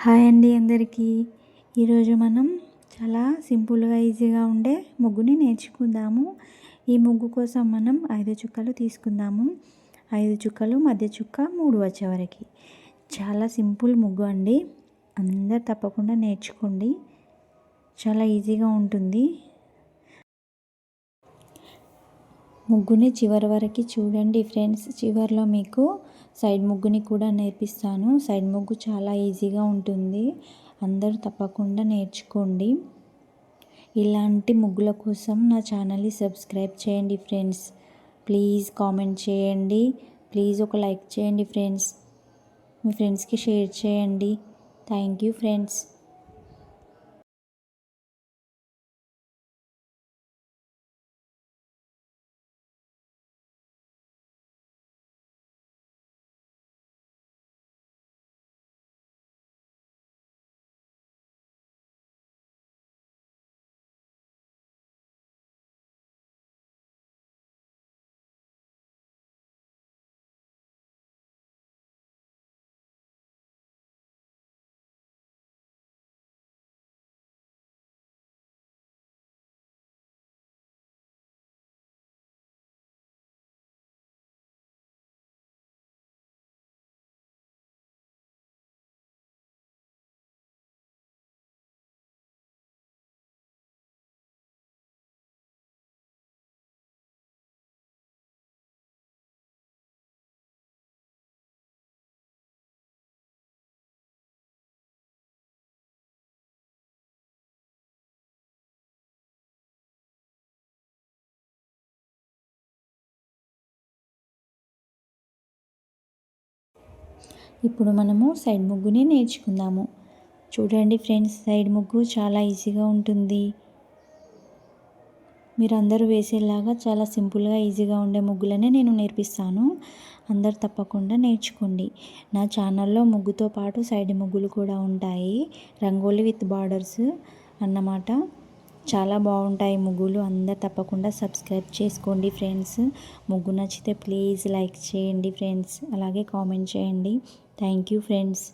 Hi అండి అందరికీ. ఈరోజు మనం చాలా సింపుల్గా ఈజీగా ఉండే ముగ్గుని నేర్చుకుందాము. ఈ ముగ్గు కోసం మనం 5 చుక్కలు తీసుకుందాము. 5 చుక్కలు, మధ్య చుక్క 3 వచ్చే వరకు. చాలా సింపుల్ ముగ్గు అండి. అందరు తప్పకుండా నేర్చుకోండి. చాలా ఈజీగా ఉంటుంది. ముగ్గుని చివరి వరకు చూడండి ఫ్రెండ్స్. చివరిలో మీకు సైడ్ ముగ్గుని కూడా నేర్పిస్తాను. సైడ్ ముగ్గు చాలా ఈజీగా ఉంటుంది. అందరూ తప్పకుండా నేర్చుకోండి. ఇలాంటి ముగ్గుల కోసం నా ఛానల్ని సబ్స్క్రైబ్ చేయండి ఫ్రెండ్స్. ప్లీజ్ కామెంట్ చేయండి. ప్లీజ్ ఒక లైక్ చేయండి ఫ్రెండ్స్. మీ ఫ్రెండ్స్కి షేర్ చేయండి. Thank you friends. ఇప్పుడు మనము సైడ్ ముగ్గుని నేర్చుకుందాము. చూడండి ఫ్రెండ్స్, సైడ్ ముగ్గు చాలా ఈజీగా ఉంటుంది. మీరు అందరూ వేసేలాగా చాలా సింపుల్గా ఈజీగా ఉండే ముగ్గులనే నేను నేర్పిస్తాను. అందరు తప్పకుండా నేర్చుకోండి. నా ఛానల్లో ముగ్గుతో పాటు సైడ్ ముగ్గులు కూడా ఉంటాయి. రంగోలీ విత్ బార్డర్స్ అన్నమాట. చాలా బాగుంటాయి ముగ్గులు. అందరు తప్పకుండా సబ్స్క్రైబ్ చేసుకోండి ఫ్రెండ్స్. ముగ్గు నచ్చితే ప్లీజ్ లైక్ చేయండి ఫ్రెండ్స్. అలాగే కామెంట్ చేయండి. Thank you friends.